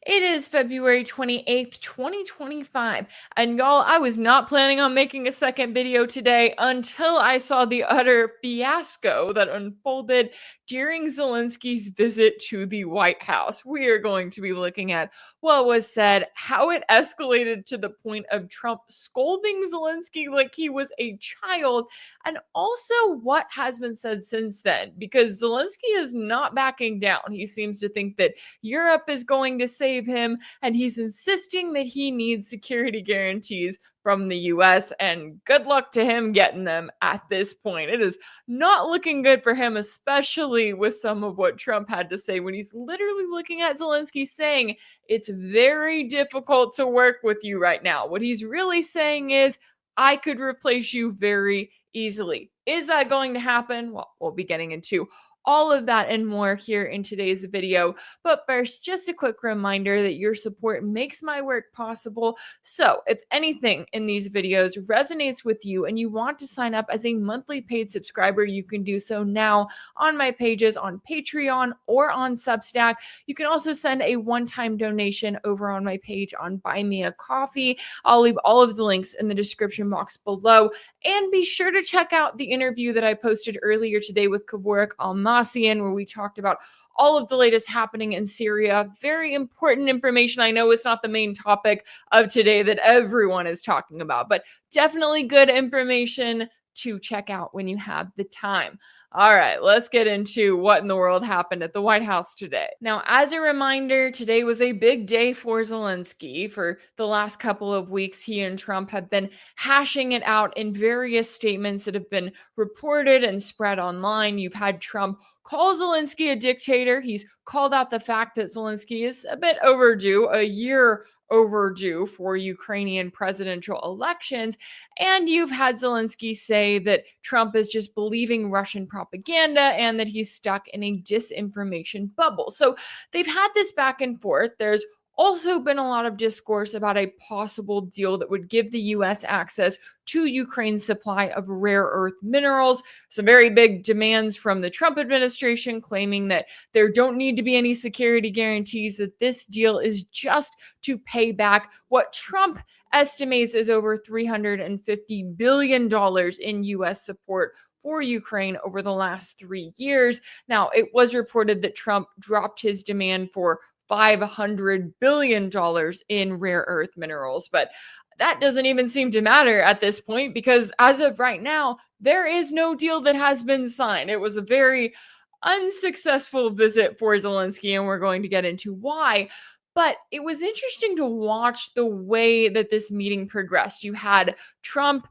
It is February 28th, 2025. And y'all, I was not planning on making a second video today until I saw the utter fiasco that unfolded during Zelensky's visit to the White House. We are going to be looking at what was said, how it escalated to the point of Trump scolding Zelensky like he was a child, and also what has been said since then, because Zelensky is not backing down. He seems to think that Europe is going to save him, and he's insisting that he needs security guarantees from the US, and good luck to him getting them at this point. It is not looking good for him, especially with some of what Trump had to say when he's literally looking at Zelensky saying, it's very difficult to work with you right now. What he's really saying is, I could replace you very easily. Is that going to happen? Well, we'll be getting into all of that and more here in today's video. But first, just a quick reminder that your support makes my work possible. So if anything in these videos resonates with you and you want to sign up as a monthly paid subscriber, you can do so now on my pages on Patreon or on Substack. You can also send a one-time donation over on my page on Buy Me a Coffee. I'll leave all of the links in the description box below. And be sure to check out the interview that I posted earlier today with Kavorek Almasian, where we talked about all of the latest happening in Syria. Very important information. I know it's not the main topic of today that everyone is talking about, but definitely good information to check out when you have the time. All right, let's get into what in the world happened at the White House today. Now, as a reminder, today was a big day for Zelensky. For the last couple of weeks, he and Trump have been hashing it out in various statements that have been reported and spread online. You've had Trump call Zelensky a dictator. He's called out the fact that Zelensky is a bit overdue, a year overdue for Ukrainian presidential elections. And you've had Zelensky say that Trump is just believing Russian propaganda and that he's stuck in a disinformation bubble. So they've had this back and forth. There's also been a lot of discourse about a possible deal that would give the US access to Ukraine's supply of rare earth minerals. Some very big demands from the Trump administration claiming that there don't need to be any security guarantees, that this deal is just to pay back what Trump estimates is over $350 billion in US support for Ukraine over the last 3 years. Now, it was reported that Trump dropped his demand for $500 billion in rare earth minerals. But that doesn't even seem to matter at this point, because as of right now, there is no deal that has been signed. It was a very unsuccessful visit for Zelensky, and we're going to get into why. But it was interesting to watch the way that this meeting progressed. You had Trump,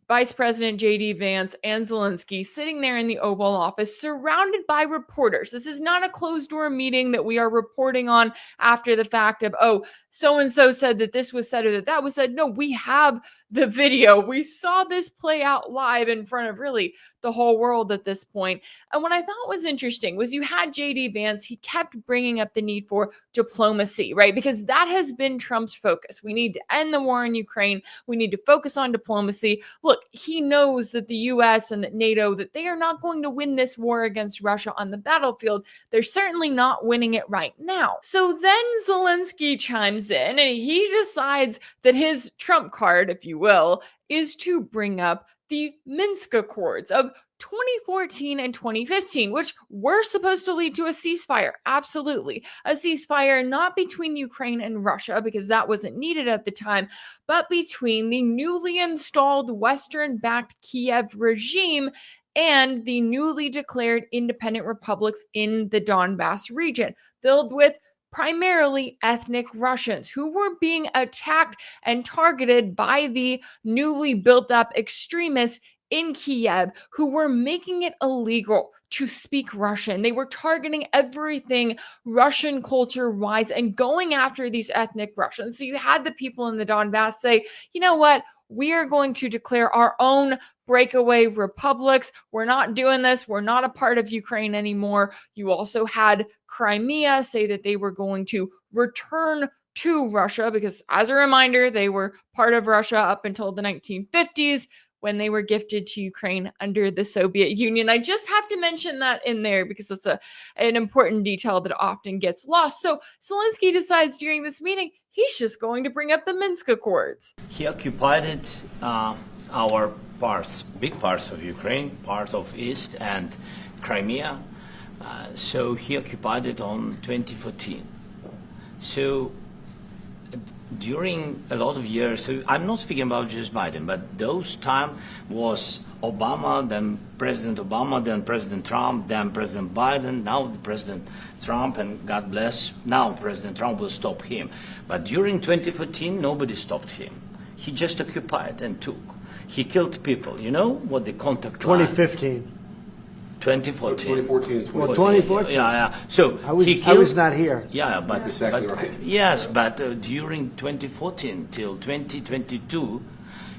Vice President J.D. Vance, and Zelensky sitting there in the Oval Office surrounded by reporters. This is not a closed-door meeting that we are reporting on after the fact of, oh, so-and-so said that this was said or that was said. No, we have the video. We saw this play out live in front of really the whole world at this point. And what I thought was interesting was you had J.D. Vance. He kept bringing up the need for diplomacy, right? Because that has been Trump's focus. We need to end the war in Ukraine. We need to focus on diplomacy. Look, he knows that the US and that NATO, that they are not going to win this war against Russia on the battlefield. They're certainly not winning it right now. So then Zelensky chimes in and he decides that his trump card, if you will, is to bring up the Minsk Accords of 2014 and 2015, which were supposed to lead to a ceasefire. Absolutely. A ceasefire not between Ukraine and Russia, because that wasn't needed at the time, but between the newly installed Western-backed Kiev regime and the newly declared independent republics in the Donbass region, filled with primarily ethnic Russians who were being attacked and targeted by the newly built up extremists in Kiev who were making it illegal to speak Russian. They were targeting everything Russian culture-wise and going after these ethnic Russians. So you had the people in the Donbass say, you know what? We are going to declare our own breakaway republics. We're not doing this. We're not a part of Ukraine anymore. You also had Crimea say that they were going to return to Russia because, as a reminder, they were part of Russia up until the 1950s. when they were gifted to Ukraine under the Soviet Union. I just have to mention that in there because it's an important detail that often gets lost. So Zelensky decides during this meeting, he's just going to bring up the Minsk Accords. He occupied our parts, big parts of Ukraine, part of East and Crimea. So he occupied it on 2014. So during a lot of years, so I'm not speaking about just Biden, but those time was Obama, then President Obama, then President Trump, then President Biden, now the President Trump, and God bless, now President Trump will stop him. But during 2014, nobody stopped him. He just occupied and took. He killed people. You know what the contact 2015. 2014. 2014. Well, 2014. Yeah. So I was not here. Yeah, but, That's exactly right. Yes, but during 2014 till 2022,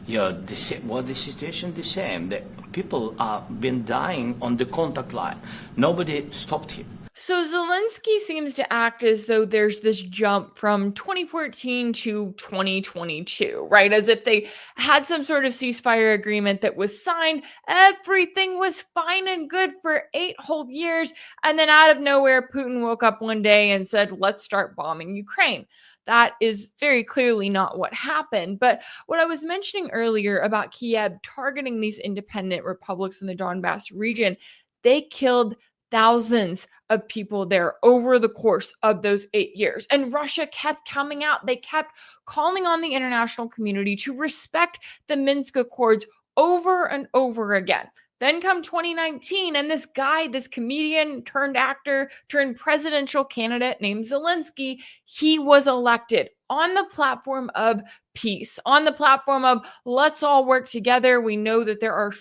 the situation the same. The people have been dying on the contact line. Nobody stopped him. So Zelensky seems to act as though there's this jump from 2014 to 2022, right? As if they had some sort of ceasefire agreement that was signed. Everything was fine and good for 8 whole years. And then out of nowhere, Putin woke up one day and said, let's start bombing Ukraine. That is very clearly not what happened. But what I was mentioning earlier about Kiev targeting these independent republics in the Donbass region, they killed thousands of people there over the course of those 8 years. And Russia kept coming out. They kept calling on the international community to respect the Minsk Accords over and over again. Then come 2019, and this guy, this comedian turned actor turned presidential candidate named Zelensky, he was elected on the platform of peace, on the platform of let's all work together. We know that there are,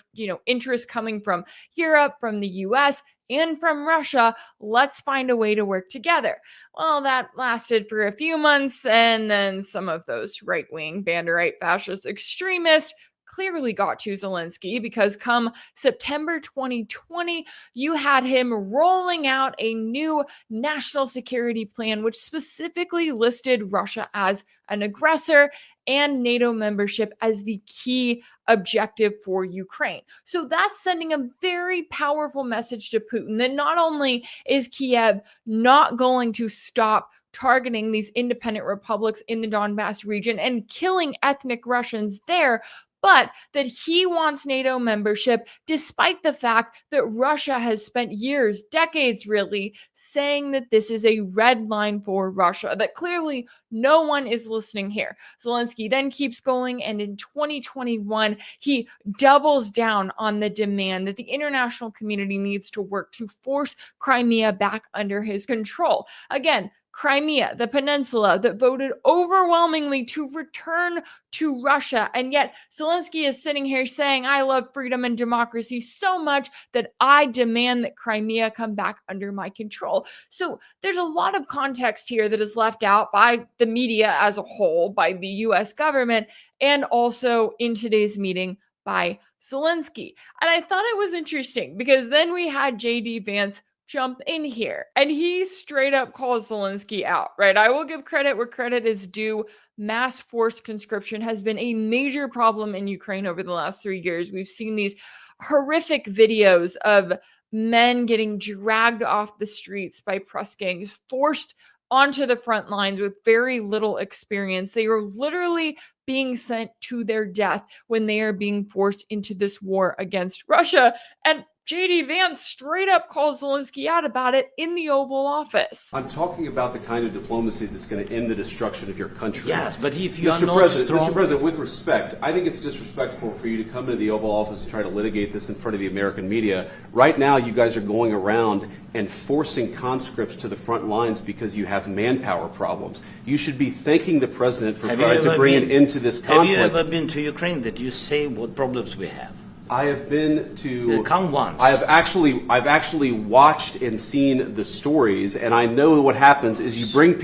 interests coming from Europe, from the US, and from Russia. Let's find a way to work together. Well, that lasted for a few months, and then some of those right-wing, Banderite, fascist extremists clearly got to Zelensky, because come September 2020, you had him rolling out a new national security plan, which specifically listed Russia as an aggressor and NATO membership as the key objective for Ukraine. So that's sending a very powerful message to Putin that not only is Kiev not going to stop targeting these independent republics in the Donbass region and killing ethnic Russians there, but that he wants NATO membership, despite the fact that Russia has spent years, decades really, saying that this is a red line for Russia, that clearly no one is listening here. Zelensky then keeps going, and in 2021, he doubles down on the demand that the international community needs to work to force Crimea back under his control. Again, Crimea, the peninsula that voted overwhelmingly to return to Russia. And yet Zelensky is sitting here saying, I love freedom and democracy so much that I demand that Crimea come back under my control. So there's a lot of context here that is left out by the media as a whole, by the US government, and also in today's meeting by Zelensky. And I thought it was interesting because then we had J.D. Vance jump in here, and he straight up calls Zelensky out, right? I will give credit where credit is due. Mass forced conscription has been a major problem in Ukraine over the last 3 years. We've seen these horrific videos of men getting dragged off the streets by press gangs, forced onto the front lines with very little experience. They are literally being sent to their death when they are being forced into this war against Russia. And J.D. Vance straight up calls Zelensky out about it in the Oval Office. I'm talking about the kind of diplomacy that's going to end the destruction of your country. Yes, but if you are Mr. not President, strong... Mr. President, with respect, I think it's disrespectful for you to come into the Oval Office and try to litigate this in front of the American media. Right now, you guys are going around and forcing conscripts to the front lines because you have manpower problems. You should be thanking the President for trying to bring an end to this conflict. Have you ever been to Ukraine that you say what problems we have? I have been to. Come once. I've actually watched and seen the stories, and I know what happens is you bring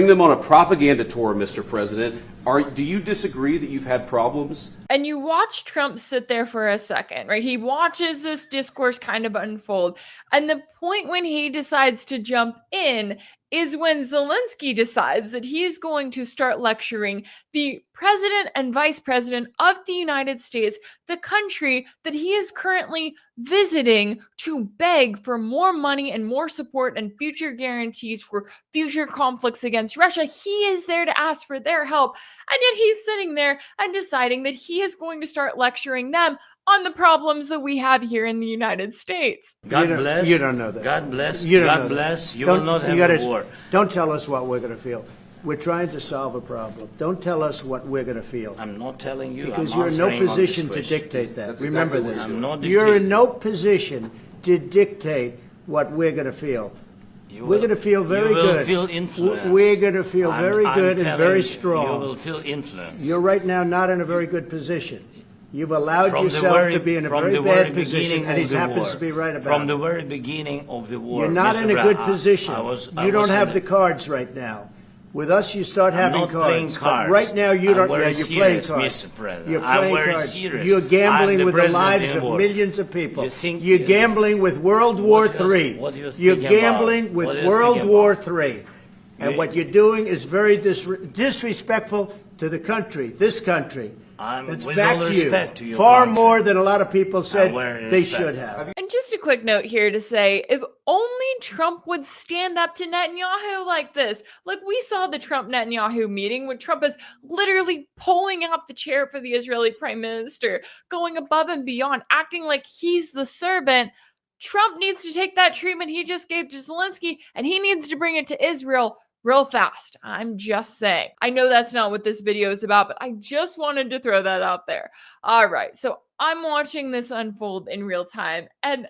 them on a propaganda tour, Mr. President. Do you disagree that you've had problems? And you watch Trump sit there for a second, right? He watches this discourse kind of unfold. And the point when he decides to jump in is when Zelensky decides that he is going to start lecturing the president and vice president of the United States, the country that he is currently visiting, to beg for more money and more support and future guarantees for future conflicts against Russia. He is there to ask for their help, and yet he's sitting there and deciding that he is going to start lecturing them on the problems that we have here in the United States. God bless. You don't know that. God bless. You don't know God that. bless. You will not have a war. Don't tell us what we're going to feel. We're trying to solve a problem. Don't tell us what we're going to feel. I'm not telling you. Because I'm you're in no answering on position this to question. dictate that. That's Remember exactly what this. I'm not You're dictating. in no position to dictate what we're going to feel. We're going to feel very you will good. Feel influence. We're going to feel very I'm good and telling very you, strong. You will feel influence. You're right now not in a very good position. You've allowed From the yourself very- to be in a from very the very bad position, beginning and he of the happens war. to be right about From it. the very beginning of the war. You're not Mr. in a Brown, good position. I You don't was have in the cards right now. With us, you start I'm having not cards. playing But cards. right now, you I'm don't. very Yeah, you're playing serious, cards. Mr. President. You're I'm playing very cards. serious. You're gambling I'm the with the president lives in of war. millions of people. You think- You're gambling with World War What do you- III. what do you You're think about? gambling with What do you World think War about? III. And You- what you're doing is very disrespectful to the country, this country. That's with back all to respect to you. your Far country. more than a lot of people said very they respect. should have. And just a quick note here to say, if only Trump would stand up to Netanyahu like this. Like we saw the Trump-Netanyahu meeting when Trump is literally pulling out the chair for the Israeli prime minister, going above and beyond, acting like he's the servant. Trump needs to take that treatment he just gave to Zelensky, and he needs to bring it to Israel real fast. I'm just saying. I know that's not what this video is about, but I just wanted to throw that out there. All right, so I'm watching this unfold in real time, and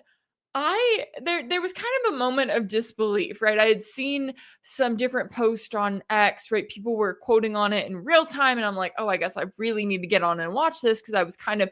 there was kind of a moment of disbelief, right? I had seen some different posts on X, right? People were quoting on it in real time, and I'm like, oh, I guess I really need to get on and watch this, because I was kind of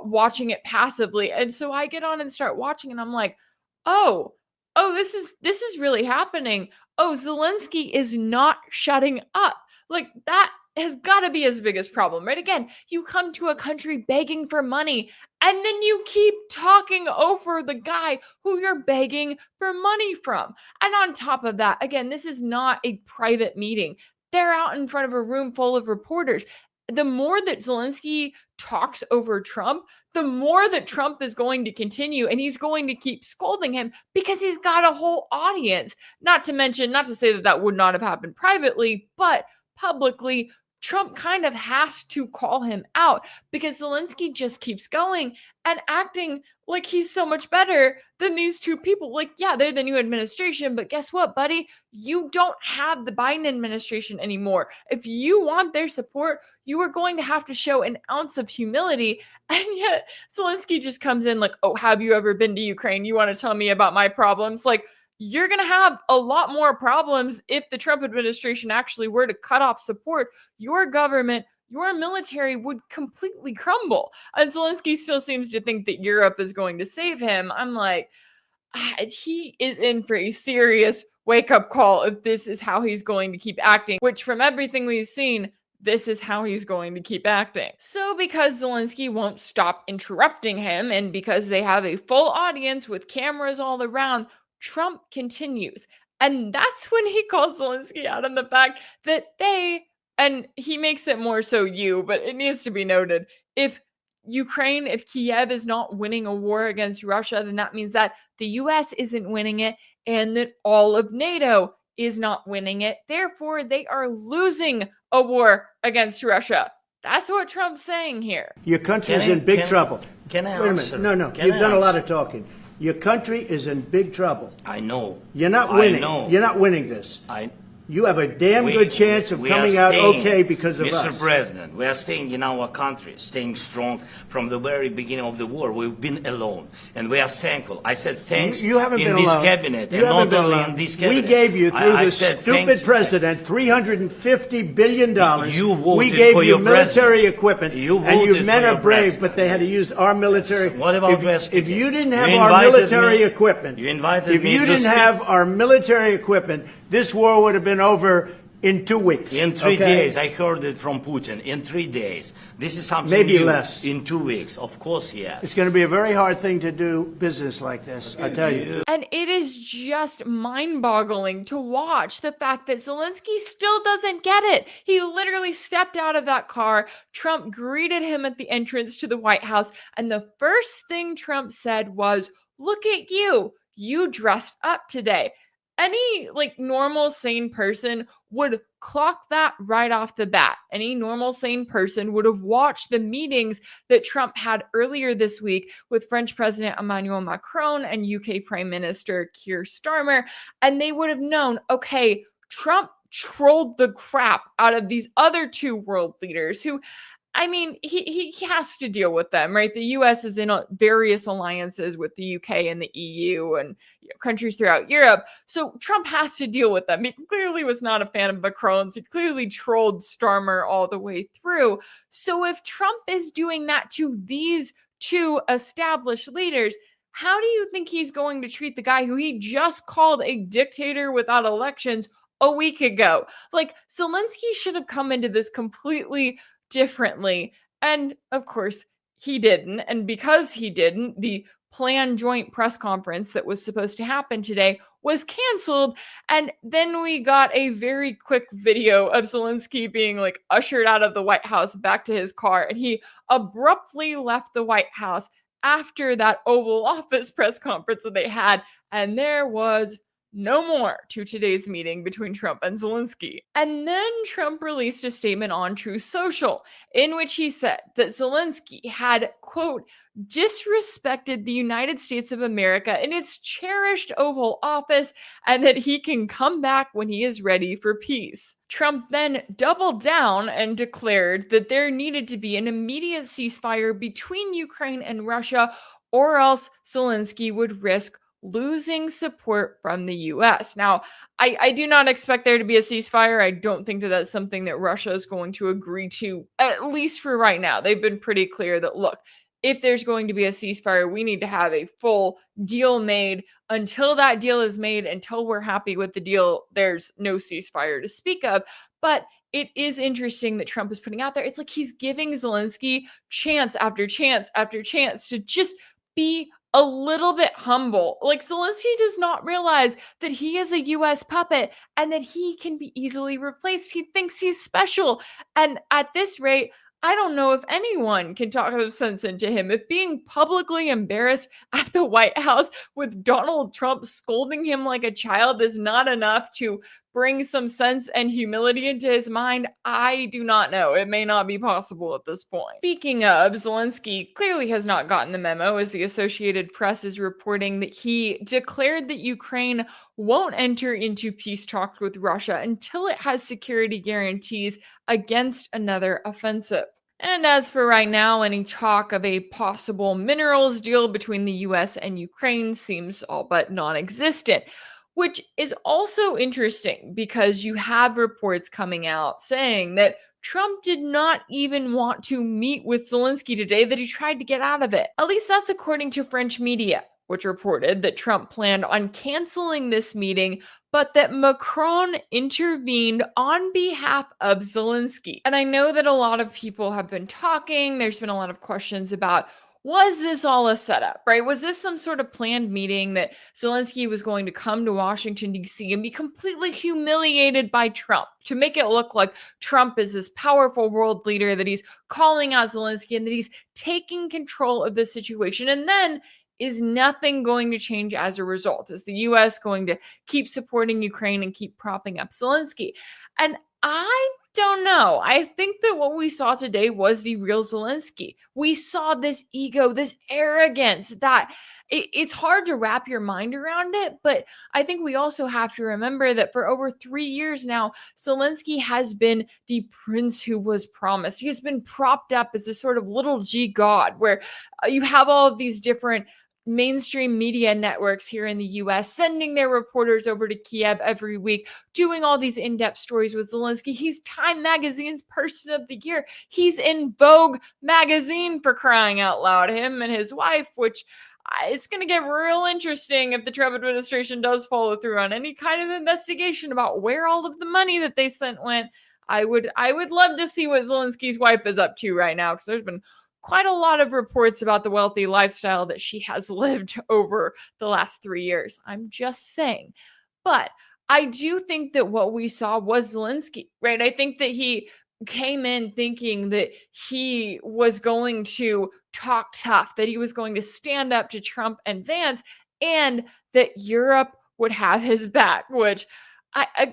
watching it passively. And so I get on and start watching, and I'm like, oh, this is really happening. Oh, Zelensky is not shutting up. Like, that has got to be his biggest problem, right? Again, you come to a country begging for money, and then you keep talking over the guy who you're begging for money from. And on top of that, again, this is not a private meeting. They're out in front of a room full of reporters. The more that Zelensky talks over Trump, the more that Trump is going to continue, and he's going to keep scolding him because he's got a whole audience. Not to say that that would not have happened privately, but publicly, Trump kind of has to call him out because Zelensky just keeps going and acting like he's so much better than these two people. Like, yeah, they're the new administration, but guess what, buddy? You don't have the Biden administration anymore. If you want their support, you are going to have to show an ounce of humility. And yet Zelensky just comes in like, oh, have you ever been to Ukraine? You want to tell me about my problems? Like, you're going to have a lot more problems if the Trump administration actually were to cut off support. Your government, your military would completely crumble. And Zelensky still seems to think that Europe is going to save him. I'm like, he is in for a serious wake-up call if this is how he's going to keep acting, which from everything we've seen, this is how he's going to keep acting. So because Zelensky won't stop interrupting him, and because they have a full audience with cameras all around, Trump continues. And that's when he calls Zelensky out on the fact that and he makes it more so but it needs to be noted, if Kiev is not winning a war against Russia, then that means that the US isn't winning it, and that all of NATO is not winning it. Therefore, they are losing a war against Russia. That's what Trump's saying here. Your country is in big trouble. Can I Wait a answer? minute. No. Can You've I done a lot answer? of talking. Your country is in big trouble. I know. You're not winning. I know. You're not winning this. You have a damn good chance of we coming are out staying, okay because of Mr. us. President, we are staying in our country, staying strong from the very beginning of the war. We've been alone, and we are thankful. I said thanks You haven't in been this alone. cabinet, You and haven't not been only alone. in this cabinet. We gave you, through I this said stupid thank you. president, $350 billion. You voted we gave for you your military president. equipment, You and you voted men for are your brave, president. but they had to use our military. What about if you didn't have You our invited military me- equipment, you invited if me you to didn't speak. have our military equipment, this war would have been over In 2 weeks. In 3 okay? days, I heard it from Putin. In 3 days. This is something Maybe new. less. In 2 weeks. Of course, yes. It's going to be a very hard thing to do business like this, I tell you. And it is just mind-boggling to watch the fact that Zelensky still doesn't get it. He literally stepped out of that car. Trump greeted him at the entrance to the White House. And the first thing Trump said was, "Look at you. You dressed up today." Any normal sane person would clock that right off the bat. Any normal sane person would have watched the meetings that Trump had earlier this week with French President Emmanuel Macron and UK Prime Minister Keir Starmer, and they would have known, okay, Trump trolled the crap out of these other two world leaders who, I mean, he has to deal with them, right? The US is in various alliances with the UK and the EU and countries throughout Europe. So Trump has to deal with them. He clearly was not a fan of Macron's. He clearly trolled Starmer all the way through. So if Trump is doing that to these two established leaders, how do you think he's going to treat the guy who he just called a dictator without elections a week ago? Zelensky should have come into this completely differently. And of course, he didn't. And because he didn't, the planned joint press conference that was supposed to happen today was canceled. And then we got a very quick video of Zelensky being ushered out of the White House back to his car. And he abruptly left the White House after that Oval Office press conference that they had. And there was no more to today's meeting between Trump and Zelensky. And then Trump released a statement on Truth Social in which he said that Zelensky had, quote, disrespected the United States of America in its cherished Oval Office and that he can come back when he is ready for peace. Trump then doubled down and declared that there needed to be an immediate ceasefire between Ukraine and Russia, or else Zelensky would risk losing support from the US. Now, I do not expect there to be a ceasefire. I don't think that that's something that Russia is going to agree to, at least for right now. They've been pretty clear that, look, if there's going to be a ceasefire, we need to have a full deal made. Until that deal is made, until we're happy with the deal, there's no ceasefire to speak of. But it is interesting that Trump is putting out there, it's like he's giving Zelensky chance after chance after chance to just be a little bit humble. Zelensky does not realize that he is a US puppet and that he can be easily replaced. He thinks he's special. And at this rate, I don't know if anyone can talk sense into him. If being publicly embarrassed at the White House with Donald Trump scolding him like a child is not enough to bring some sense and humility into his mind, I do not know. It may not be possible at this point. Speaking of, Zelensky clearly has not gotten the memo, as the Associated Press is reporting that he declared that Ukraine won't enter into peace talks with Russia until it has security guarantees against another offensive. And as for right now, any talk of a possible minerals deal between the US and Ukraine seems all but non-existent, which is also interesting because you have reports coming out saying that Trump did not even want to meet with Zelensky today, that he tried to get out of it. At least that's according to French media, which reported that Trump planned on canceling this meeting, but that Macron intervened on behalf of Zelensky. And I know that a lot of people have been talking. There's been a lot of questions about, was this all a setup, right? Was this some sort of planned meeting that Zelensky was going to come to Washington, D.C. and be completely humiliated by Trump to make it look like Trump is this powerful world leader, that he's calling out Zelensky and that he's taking control of the situation? And then is nothing going to change as a result? Is the U.S. going to keep supporting Ukraine and keep propping up Zelensky? And I don't know. I think that what we saw today was the real Zelensky. We saw this ego, this arrogance that it's hard to wrap your mind around it. But I think we also have to remember that for over 3 years now, Zelensky has been the prince who was promised. He has been propped up as a sort of little G god, where you have all of these different mainstream media networks here in the US sending their reporters over to Kiev every week, doing all these in-depth stories with Zelensky. He's Time Magazine's Person of the Year. He's in Vogue magazine, for crying out loud. Him and his wife, which It's going to get real interesting if the Trump administration does follow through on any kind of investigation about where all of the money that they sent went. I would love to see what Zelensky's wife is up to right now, because there's been quite a lot of reports about the wealthy lifestyle that she has lived over the last 3 years. I'm just saying. But I do think that what we saw was Zelensky, right? I think that he came in thinking that he was going to talk tough, that he was going to stand up to Trump and Vance, and that Europe would have his back, which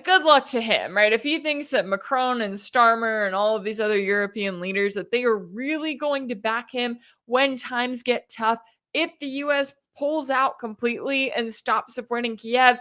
good luck to him, right? If he thinks that Macron and Starmer and all of these other European leaders, that they are really going to back him when times get tough, if the US pulls out completely and stops supporting Kiev,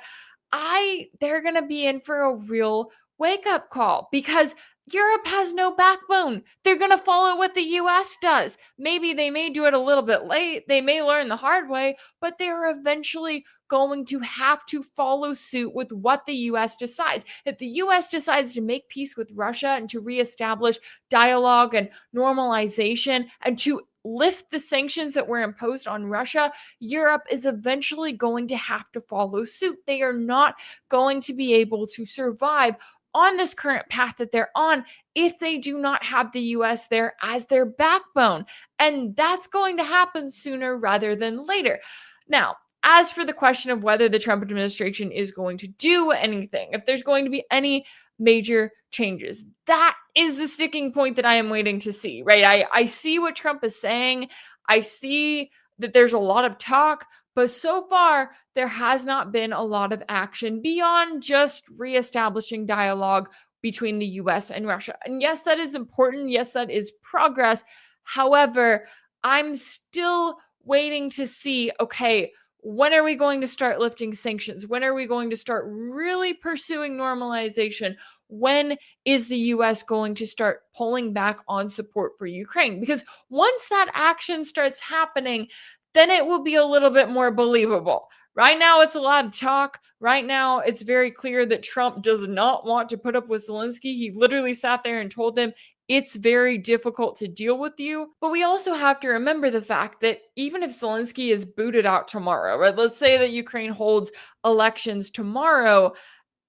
they're going to be in for a real wake-up call, because Europe has no backbone. They're going to follow what the US does. Maybe they may do it a little bit late. They may learn the hard way, but they're eventually going to have to follow suit with what the US decides. If the US decides to make peace with Russia and to reestablish dialogue and normalization and to lift the sanctions that were imposed on Russia, Europe is eventually going to have to follow suit. They are not going to be able to survive on this current path that they're on if they do not have the US there as their backbone. And that's going to happen sooner rather than later. Now, as for the question of whether the Trump administration is going to do anything, if there's going to be any major changes, that is the sticking point that I am waiting to see, right? I see what Trump is saying. I see that there's a lot of talk, but so far, there has not been a lot of action beyond just reestablishing dialogue between the US and Russia. And yes, that is important. Yes, that is progress. However, I'm still waiting to see, okay, when are we going to start lifting sanctions? When are we going to start really pursuing normalization? When is the US going to start pulling back on support for Ukraine? Because once that action starts happening, then it will be a little bit more believable. Right now, it's a lot of talk. Right now, it's very clear that Trump does not want to put up with Zelensky. He literally sat there and told them, it's very difficult to deal with you. But we also have to remember the fact that even if Zelensky is booted out tomorrow, right? Let's say that Ukraine holds elections tomorrow.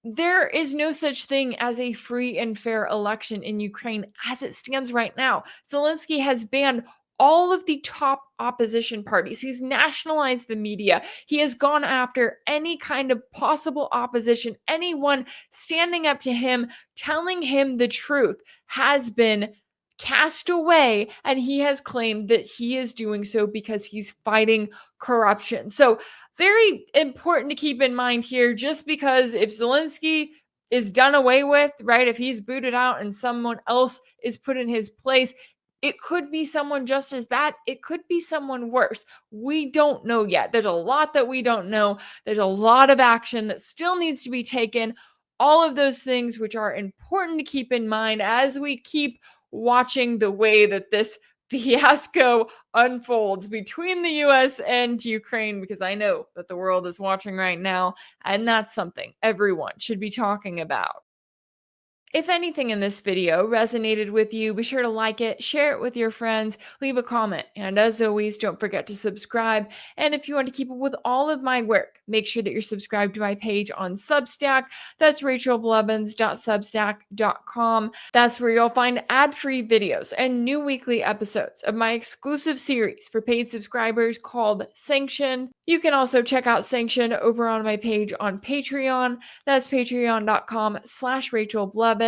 There is no such thing as a free and fair election in Ukraine as it stands right now. Zelensky has banned all of the top opposition parties. He's nationalized the media. He has gone after any kind of possible opposition. Anyone standing up to him, telling him the truth, has been cast away, and he has claimed that he is doing so because he's fighting corruption. So very important to keep in mind here, just because if Zelensky is done away with, right, if he's booted out and someone else is put in his place, it could be someone just as bad. It could be someone worse. We don't know yet. There's a lot that we don't know. There's a lot of action that still needs to be taken. All of those things which are important to keep in mind as we keep watching the way that this fiasco unfolds between the US and Ukraine, because I know that the world is watching right now, and that's something everyone should be talking about. If anything in this video resonated with you, be sure to like it, share it with your friends, leave a comment, and as always, don't forget to subscribe. And if you want to keep up with all of my work, make sure that you're subscribed to my page on Substack. That's rachelblevins.substack.com. That's where you'll find ad-free videos and new weekly episodes of my exclusive series for paid subscribers called Sanction. You can also check out Sanction over on my page on Patreon. That's patreon.com/rachelblevins.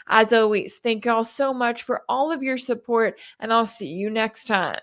As always, thank y'all so much for all of your support, and I'll see you next time.